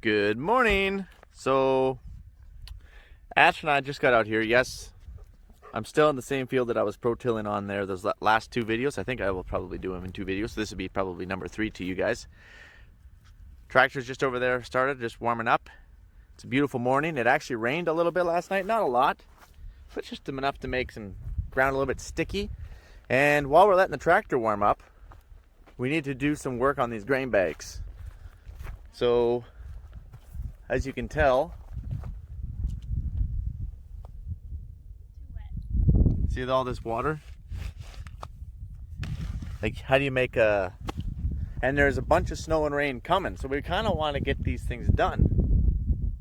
Good morning. So, Ash and I just got out here. Yes, I'm still in the same field that I was pro-tilling on there those last two videos. I think I will probably do them in two videos. So this would be probably number 3 to you guys. Tractor's just over there started, just warming up. It's a beautiful morning. It actually rained a little bit last night. Not a lot, but just enough to make some ground a little bit sticky. And while we're letting the tractor warm up, we need to do some work on these grain bags. So, as you can tell, see all this water? Like, how do you make a... And there's a bunch of snow and rain coming, so we kind of want to get these things done.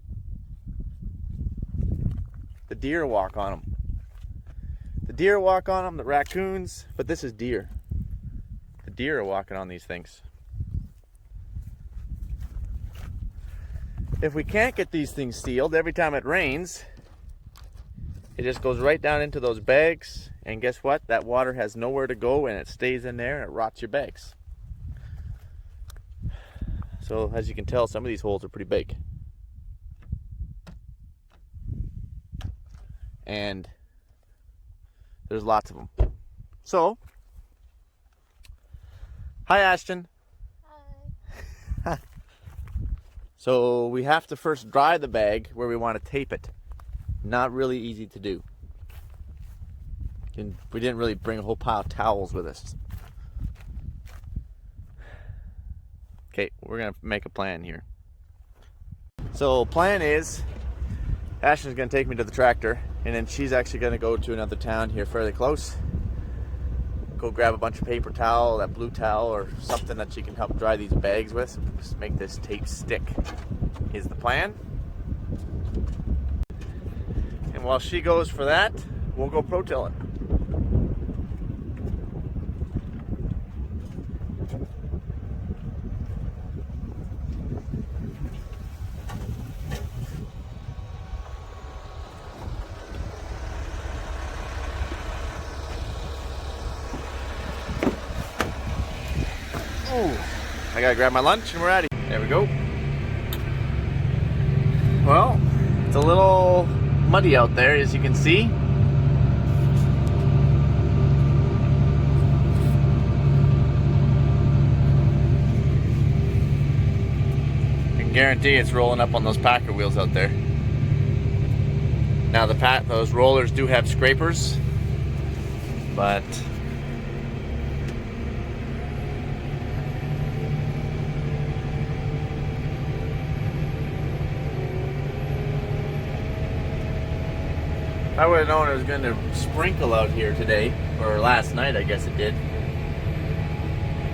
The deer walk on them. The deer walk on them, the raccoons, but this is deer. The deer are walking on these things. If we can't get these things sealed, every time it rains, it just goes right down into those bags, and guess what? That water has nowhere to go, and it stays in there, and it rots your bags. So, as you can tell, some of these holes are pretty big. And there's lots of them. So, hi Ashton. Hi. So we have to first dry the bag where we want to tape it. Not really easy to do. And we didn't really bring a whole pile of towels with us. Okay, we're gonna make a plan here. So plan is, Ashton's gonna take me to the tractor, and then she's actually gonna go to another town here fairly close. Go grab a bunch of paper towel, that blue towel, or something that she can help dry these bags with. Just make this tape stick, is the plan. And while she goes for that, we'll go pro-till it. I gotta grab my lunch and we're out of here. There we go. Well, it's a little muddy out there, as you can see. I can guarantee it's rolling up on those packer wheels out there. Now those rollers do have scrapers, but if I would have known it was going to sprinkle out here today, or last night I guess it did,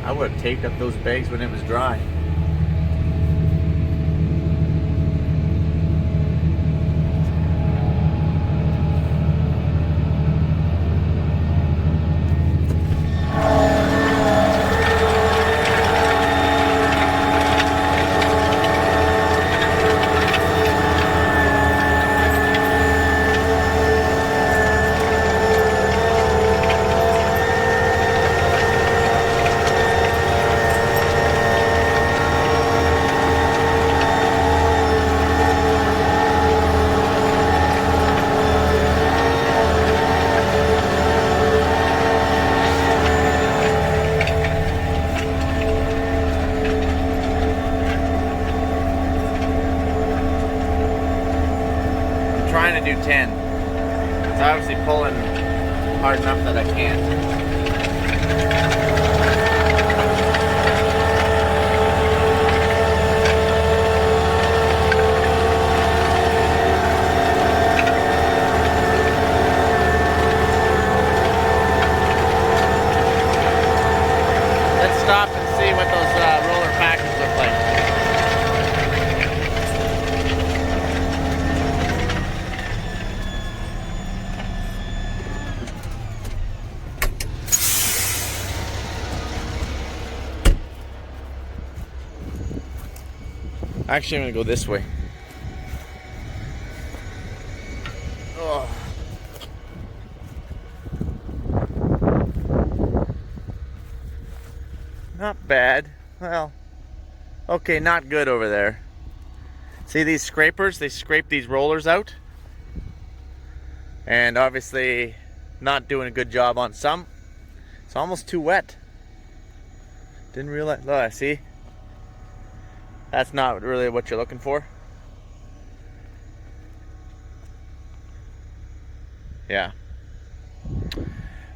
I would have taped up those bags when it was dry. Trying to do 10. It's obviously pulling hard enough that I can't. Let's stop and see what those roller packers look like. Actually, I'm gonna go this way. Oh. Not bad. Well, okay, not good over there. See these scrapers? They scrape these rollers out. And obviously not doing a good job on some. It's almost too wet. Didn't realize. Look, see? That's not really what you're looking for. Yeah.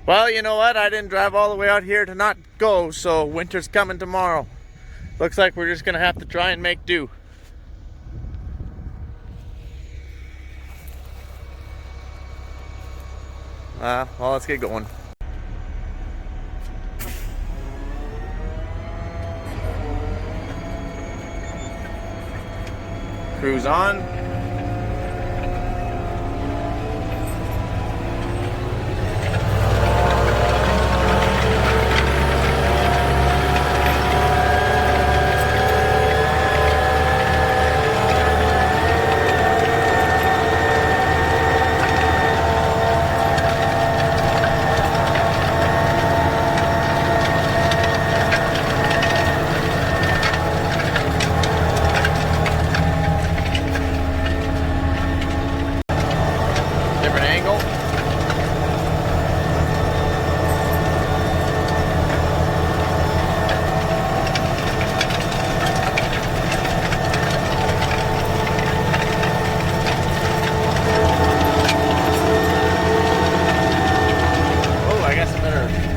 Well, you know what? I didn't drive all the way out here to not go, so winter's coming tomorrow. Looks like we're just gonna have to try and make do. Well, let's get going. Cruise on.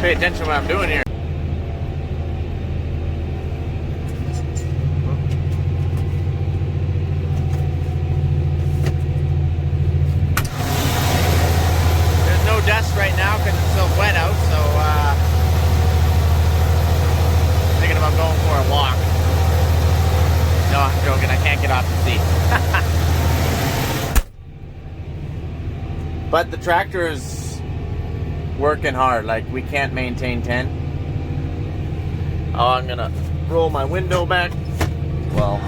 Pay attention to what I'm doing here. There's no dust right now because it's so wet out, so thinking about going for a walk. No, I'm joking, I can't get off the seat. But the tractor is working hard, like we can't maintain 10. Oh, I'm gonna roll my window back. Well,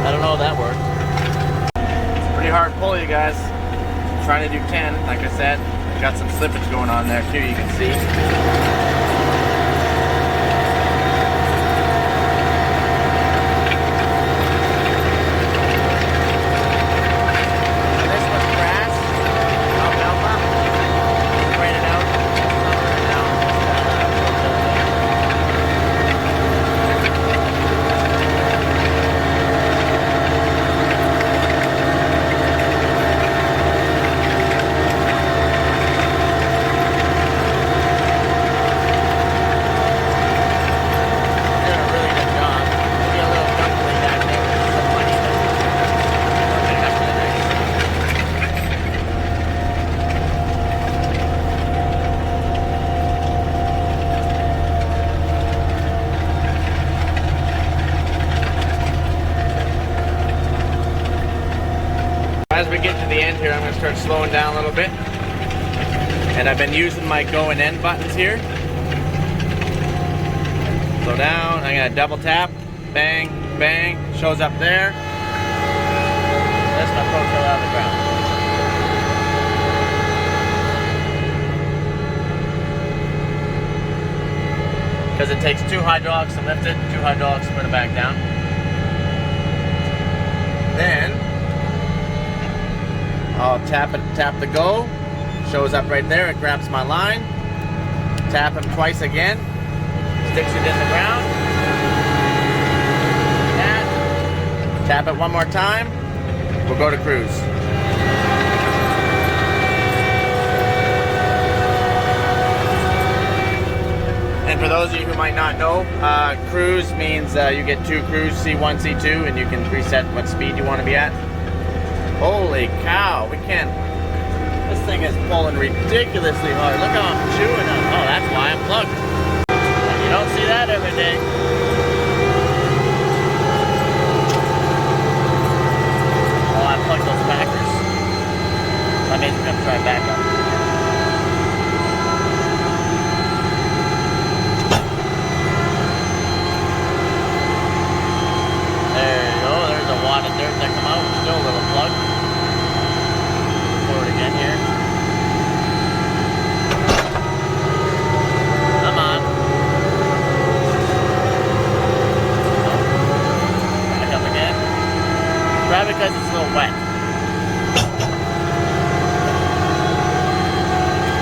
I don't know if that worked. It's a pretty hard pull, you guys. Trying to do 10, like I said. Got some slippage going on there too, you can see. This was grass, alfalfa. Sprayed it out. As we get to the end here, I'm going to start slowing down a little bit. And I've been using my go and end buttons here. Slow down, I'm going to double tap, bang, bang, shows up there. That's my Protill out of the ground. Because it takes 2 hydraulics to lift it, 2 hydraulics to put it back down. Then I'll tap the go, shows up right there, it grabs my line, tap him twice again, sticks it in the ground, tap it one more time, we'll go to cruise. And for those of you who might not know, cruise means you get 2 cruise, C1, C2, and you can preset what speed you want to be at. Holy cow, we can't. This thing is pulling ridiculously hard. Look how I'm chewing on. Oh, that's why I'm plugged. You don't see that every day. Oh, I plugged those packers. That means we're going to try back up. wet.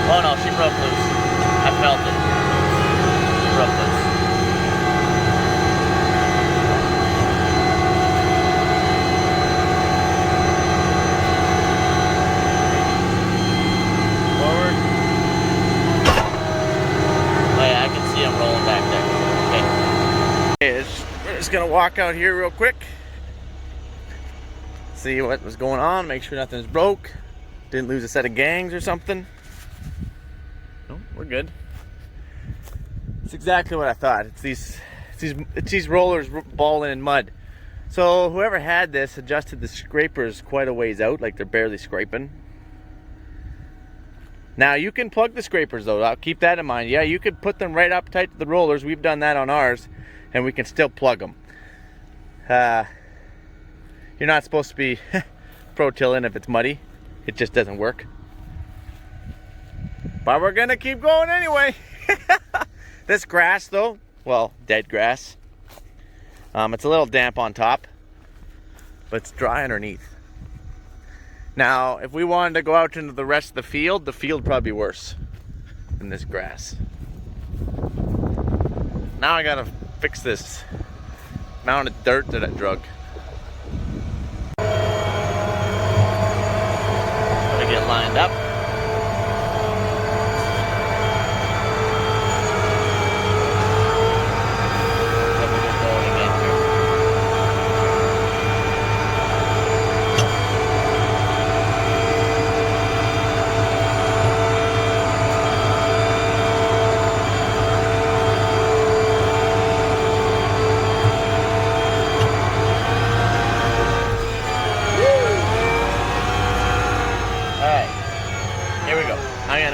Oh no, she broke loose. I felt it. She broke loose. Forward. Oh yeah, I can see him rolling back there. Okay. We're just gonna walk out here real quick. See what was going on, make sure nothing's broke. Didn't lose a set of gangs or something. No, we're good. It's exactly what I thought. It's these rollers balling in mud. So whoever had this adjusted the scrapers quite a ways out, like they're barely scraping. Now you can plug the scrapers though, I'll keep that in mind. Yeah, you could put them right up tight to the rollers. We've done that on ours and we can still plug them. You're not supposed to be Protilling if it's muddy. It just doesn't work. But we're gonna keep going anyway. This grass though, well, dead grass. It's a little damp on top, but it's dry underneath. Now, if we wanted to go out into the rest of the field would probably be worse than this grass. Now I gotta fix this mound of dirt that I drug. Gotta get lined up.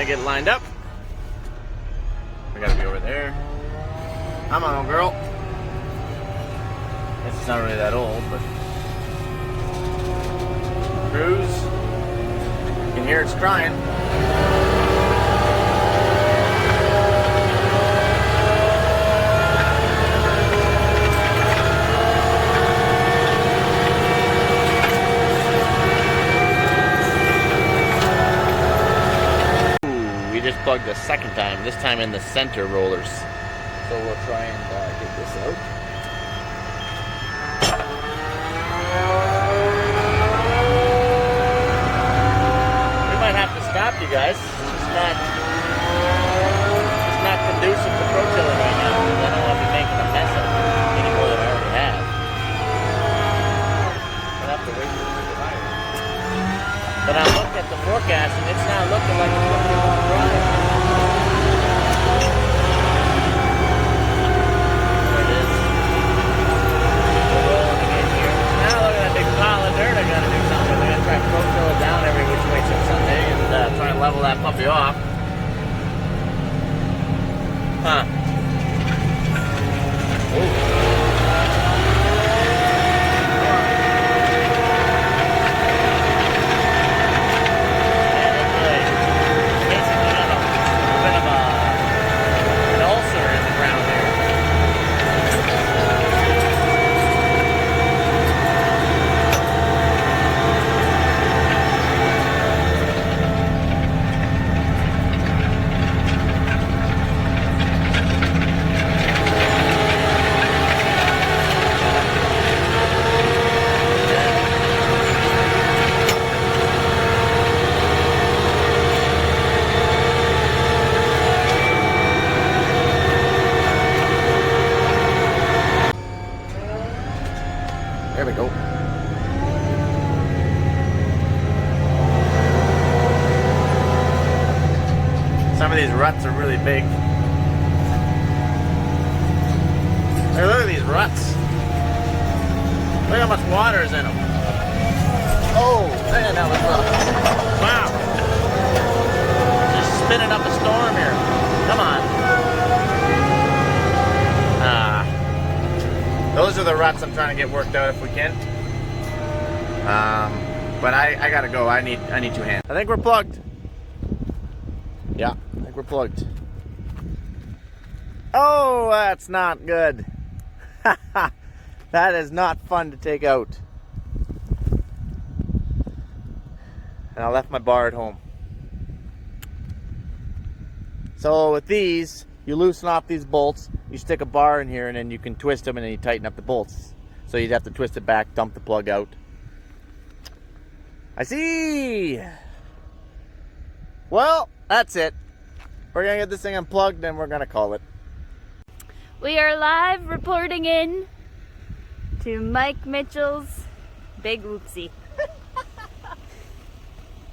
Get lined up. We gotta be over there. Come on, old girl. It's not really that old, but cruise. You can hear it's crying. Just plugged the second time, this time in the center rollers. So we'll try and get this out. We might have to stop, you guys. It's not conducive to Protilling right now because I don't want to be making a mess of it any more than I already have. I'll have to wait for it to dry. But I looked at the forecast and it's not looking like it's going to be dry. There it is. We're rolling again here. Now look at that big pile of dirt I got to do something with. I'm going to try to Protill it down every which way till Sunday and try and level that puppy off. Huh. Ooh. There we go. Some of these ruts are really big. Hey, look at these ruts. Look how much water is in them. Oh, man, that was rough. Wow. Just spinning up a storm here. Come on. Those are the ruts I'm trying to get worked out if we can. But I gotta go. I need 2 hands. I think we're plugged. Yeah, I think we're plugged. Oh, that's not good. That is not fun to take out. and I left my bar at home. So with these, you loosen off these bolts, you stick a bar in here, and then you can twist them and then you tighten up the bolts. So you'd have to twist it back, dump the plug out. I see! Well, that's it. We're gonna get this thing unplugged and we're gonna call it. We are live reporting in to Mike Mitchell's big whoopsie.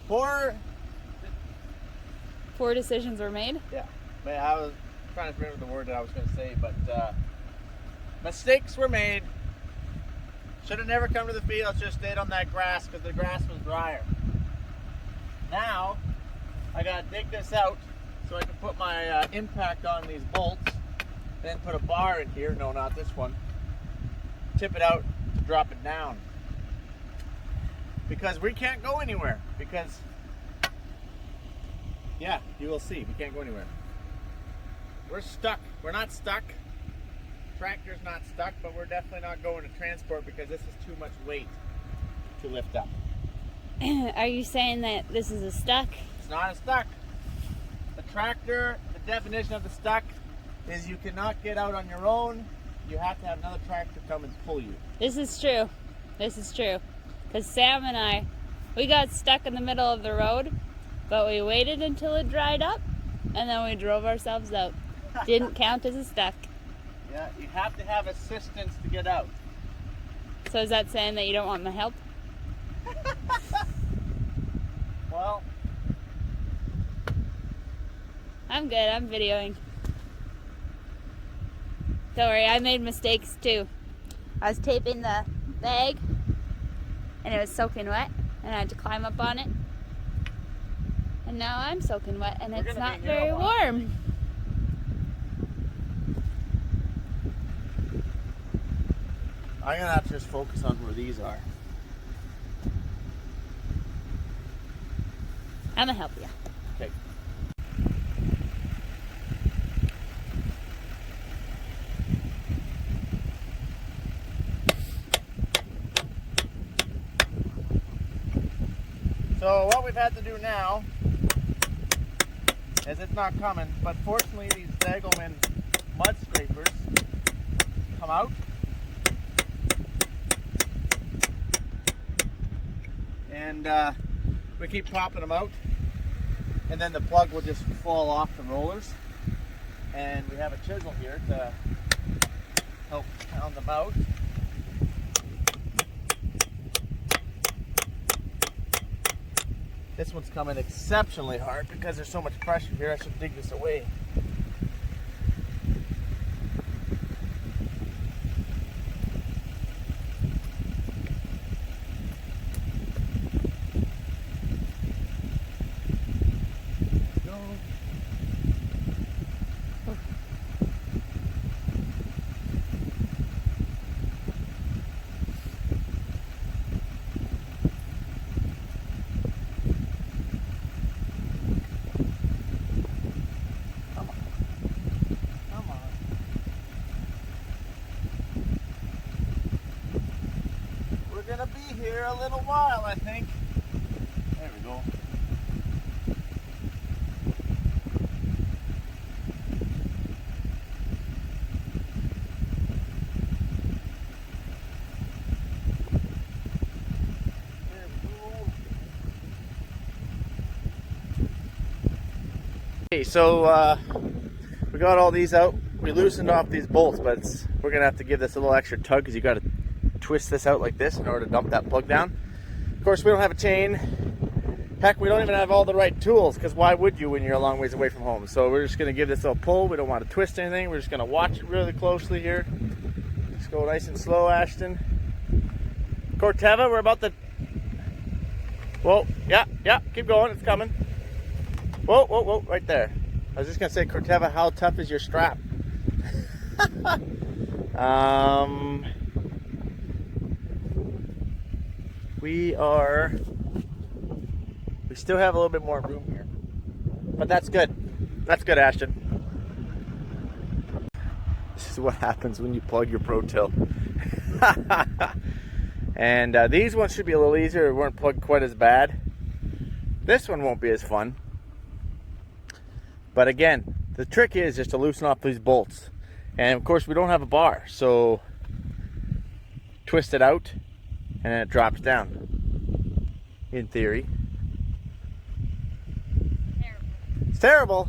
Four decisions were made. Yeah, but I was trying to remember the word that I was going to say, but mistakes were made. Should have never come to the field, just stayed on that grass because the grass was drier. Now, I got to dig this out so I can put my impact on these bolts, then put a bar in here, no, not this one, tip it out to drop it down. Because we can't go anywhere, because yeah, you will see. We can't go anywhere. We're stuck. We're not stuck. Tractor's not stuck, but we're definitely not going to transport because this is too much weight to lift up. Are you saying that this is a stuck? It's not a stuck. The tractor, the definition of the stuck is you cannot get out on your own. You have to have another tractor come and pull you. This is true. This is true. Because Sam and I, we got stuck in the middle of the road. But we waited until it dried up, and then we drove ourselves out. Didn't count as a stuck. Yeah, you have to have assistance to get out. So is that saying that you don't want my help? Well, I'm good, I'm videoing. Don't worry, I made mistakes too. I was taping the bag, and it was soaking wet, and I had to climb up on it. And now I'm soaking wet, and it's not very warm. I'm gonna have to just focus on where these are. I'm gonna help you. Okay. So what we've had to do now is it's not coming, but fortunately these Zagelman mud scrapers come out. And we keep popping them out, and then the plug will just fall off the rollers. And we have a chisel here to help pound them out. This one's coming exceptionally hard because there's so much pressure here. I should dig this away. Here a little while, I think. There we go. There we go. Okay, so we got all these out. We loosened off these bolts, but we're gonna have to give this a little extra tug because you got to twist this out like this in order to dump that plug down. Of course, we don't have a chain. Heck, we don't even have all the right tools, because why would you when you're a long ways away from home? So we're just going to give this a pull. We don't want to twist anything. We're just going to watch it really closely here. Just go nice and slow, Ashtyn. Corteva, we're about to... Whoa, yeah, keep going. It's coming. Whoa, whoa, whoa, right there. I was just going to say, Corteva, how tough is your strap? We still have a little bit more room here, but that's good. That's good, Ashtyn. This is what happens when you plug your Protill. And these ones should be a little easier. They weren't plugged quite as bad. This one won't be as fun. But again, the trick is just to loosen off these bolts. And of course we don't have a bar, so twist it out and then it drops down. In theory. Terrible. It's terrible.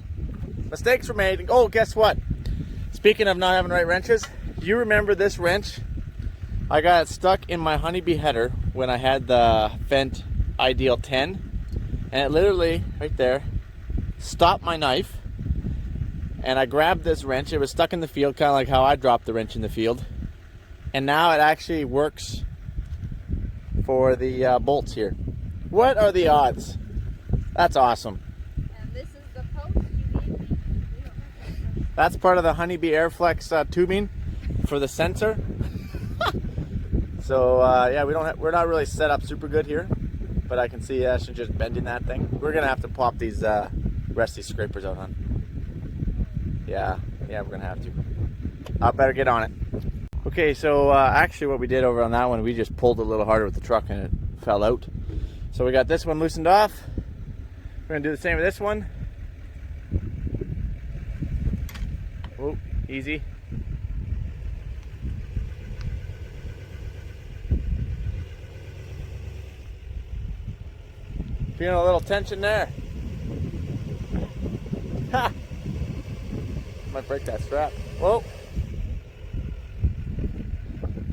Mistakes were made. Oh, guess what? Speaking of not having the right wrenches, do you remember this wrench? I got it stuck in my honeybee header when I had the Fendt Ideal 10, and it literally, right there, stopped my knife. And I grabbed this wrench. It was stuck in the field, kind of like how I dropped the wrench in the field. And now it actually works for the bolts here. What are the odds? That's awesome. And this is the post you gave me. We don't have that. That's part of the Honeybee Airflex tubing for the sensor. So yeah, we're not really set up super good here, but I can see Ashtyn just bending that thing. We're gonna have to pop these rest these scrapers out, hon. Yeah, we're gonna have to. I better get on it. Okay, so actually what we did over on that one, we just pulled a little harder with the truck and it fell out. So we got this one loosened off. We're gonna do the same with this one. Oh, easy. Feeling a little tension there. Ha! Might break that strap. Whoa.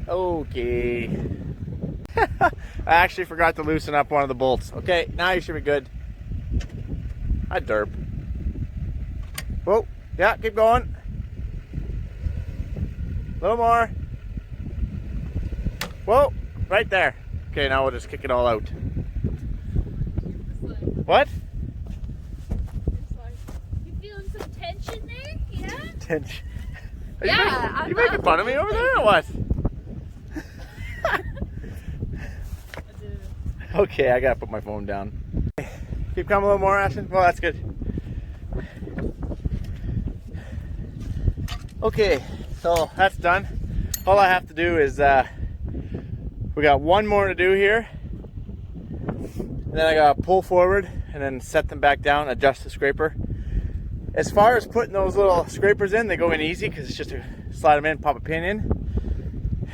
Okay. I actually forgot to loosen up one of the bolts. Okay, now you should be good. I derp. Whoa. Yeah, keep going. A little more. Whoa. Right there. Okay, now we'll just kick it all out. What? You feeling some tension there? Yeah? Tension. Yeah. You making fun of me over there or what? Okay, I gotta put my phone down. Keep coming a little more, Ashtyn. Well, that's good. Okay, so that's done. All I have to do is, we got one more to do here. And then I gotta pull forward and then set them back down, adjust the scraper. As far as putting those little scrapers in, they go in easy because it's just to slide them in, pop a pin in.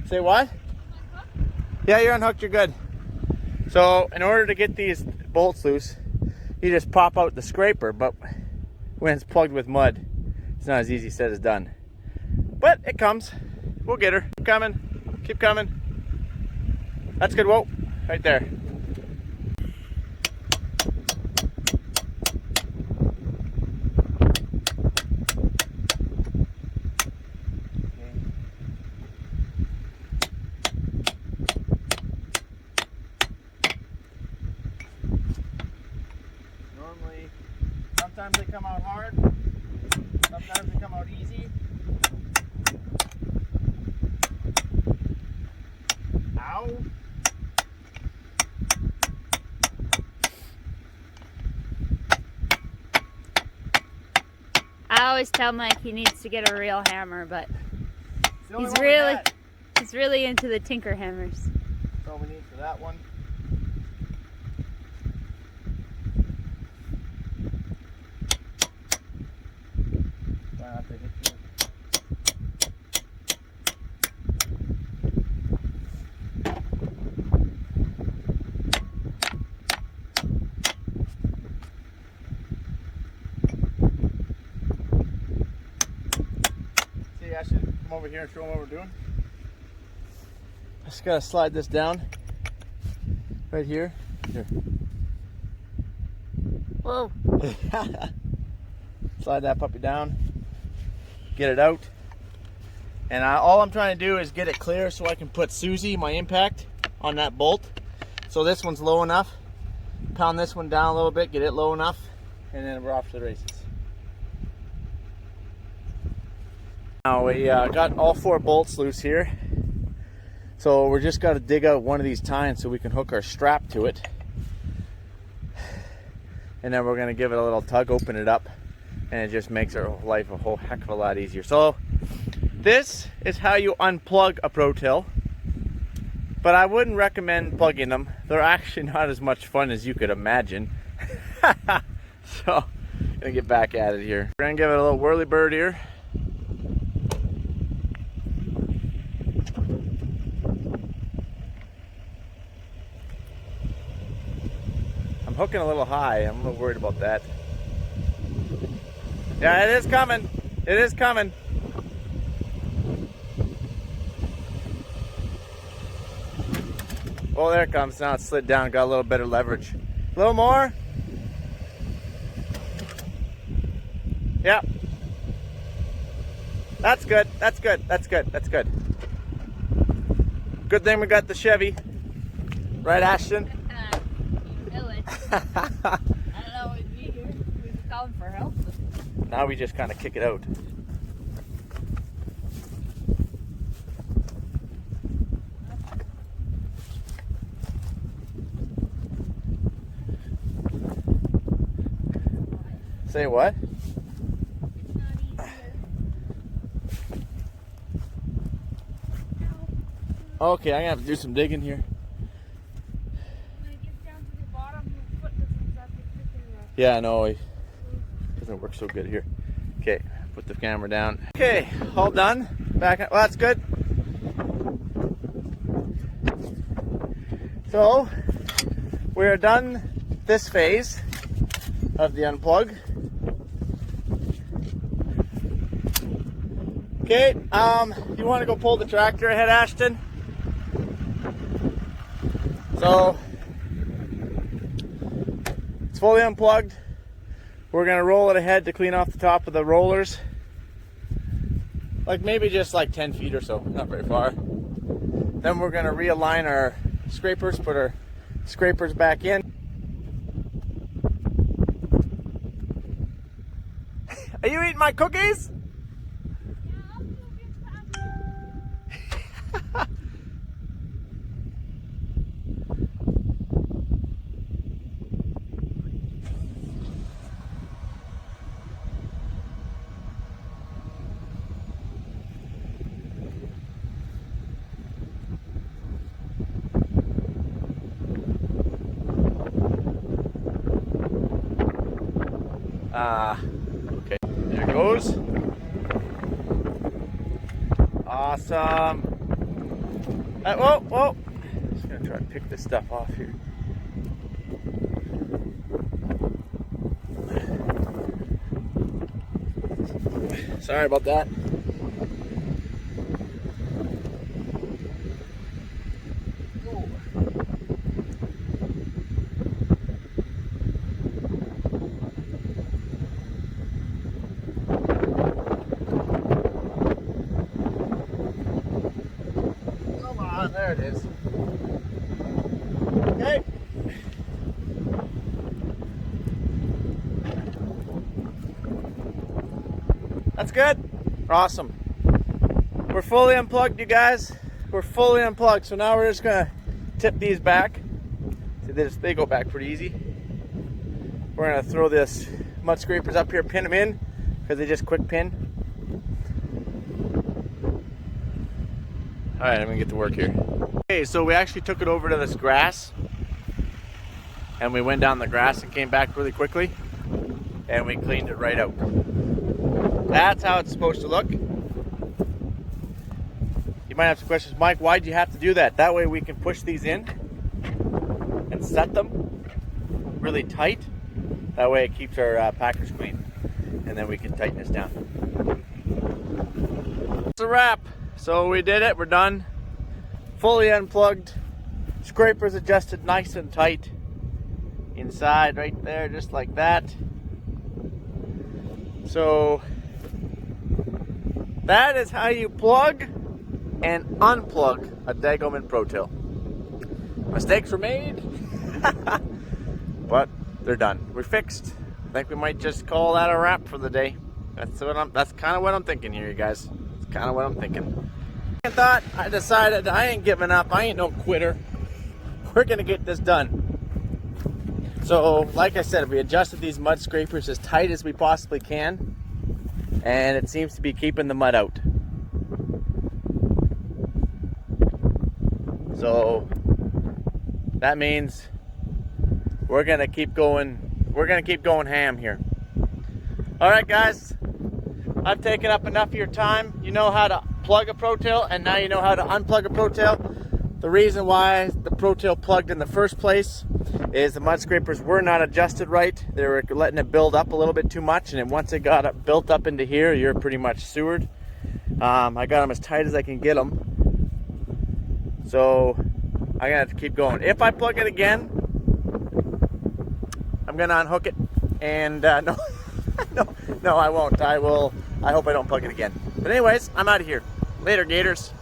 Say what? Yeah, you're unhooked, you're good. So in order to get these bolts loose, you just pop out the scraper, but when it's plugged with mud, it's not as easy said as done. But it comes. We'll get her. Keep coming. Keep coming. That's good. Whoa. Right there. Normally, sometimes they come out hard, sometimes they come out easy. Ow. I always tell Mike he needs to get a real hammer, but he's really into the tinker hammers. That's all we need for that one. Try not to hit you. See, I should come over here and show them what we're doing. Just gotta slide this down right here. Here. Whoa. Slide that puppy down, get it out, and all I'm trying to do is get it clear so I can put Susie, my impact, on that bolt. So this one's low enough. Pound this one down a little bit, get it low enough, and then we're off to the races. Now we got all 4 bolts loose here. So we're just got to dig out one of these tines so we can hook our strap to it. And then we're going to give it a little tug, open it up, and it just makes our life a whole heck of a lot easier. So this is how you unplug a Protill. but I wouldn't recommend plugging them. They're actually not as much fun as you could imagine. So, gonna get back at it here. We're gonna give it a little whirly bird here. I'm hooking a little high. I'm a little worried about that. Yeah, it is coming. It is coming. Oh, there it comes. Now it slid down. Got a little better leverage. A little more. Yeah. That's good. That's good. That's good. That's good. Good thing we got the Chevy. Right, Ashtyn? You know it. I don't know, we'd be here. We'd be calling for help. Now we just kind of kick it out. Say what? Okay, I'm gonna have to do some digging here. When it gets down to the bottom, your foot doesn't exactly fit there. Yeah, I know. It doesn't work so good here. Okay, put the camera down. Okay, all done. Back. Well, that's good. So we're done this phase of the unplug. Okay, you want to go pull the tractor ahead, Ashtyn? So it's fully unplugged. We're gonna roll it ahead to clean off the top of the rollers. Like maybe just like 10 feet or so, not very far. Then we're gonna realign our scrapers, put our scrapers back in. Are you eating my cookies? Okay, there it goes. Awesome. Whoa, whoa. Just gonna try to pick this stuff off here. Sorry about that. There it is. Okay. That's good. Awesome. We're fully unplugged, you guys. We're fully unplugged. So now we're just gonna tip these back. See, they go back pretty easy. We're gonna throw this mud scrapers up here, pin them in, because they just quick pin. All right, I'm gonna get to work here. Okay, so we actually took it over to this grass, and we went down the grass and came back really quickly, and we cleaned it right out. That's how it's supposed to look. You might have some questions, Mike, why'd you have to do that? That way we can push these in and set them really tight. That way it keeps our packers clean, and then we can tighten this down. It's a wrap. So we did it, we're done. Fully unplugged. Scrapers adjusted nice and tight. Inside right there, just like that. So that is how you plug and unplug a Degelman Protill. Mistakes were made, but they're done. We're fixed. I think we might just call that a wrap for the day. That's kind of what I'm thinking here, you guys. That's kind of what I'm thinking. I decided I ain't giving up. I ain't no quitter. We're gonna get this done. So, like I said, we adjusted these mud scrapers as tight as we possibly can, and it seems to be keeping the mud out. So that means we're gonna keep going. We're gonna keep going ham here. All right, guys. I've taken up enough of your time. You know how to plug a Protill, and now you know how to unplug a Protill. The reason why the Protill plugged in the first place is the mud scrapers were not adjusted right. They were letting it build up a little bit too much, and then once it got built up into here, you're pretty much sewered. I got them as tight as I can get them. So I'm gonna have to keep going. If I plug it again, I'm gonna unhook it, and no, no, I won't. I hope I don't plug it again. But anyways, I'm out of here. Later, Gators.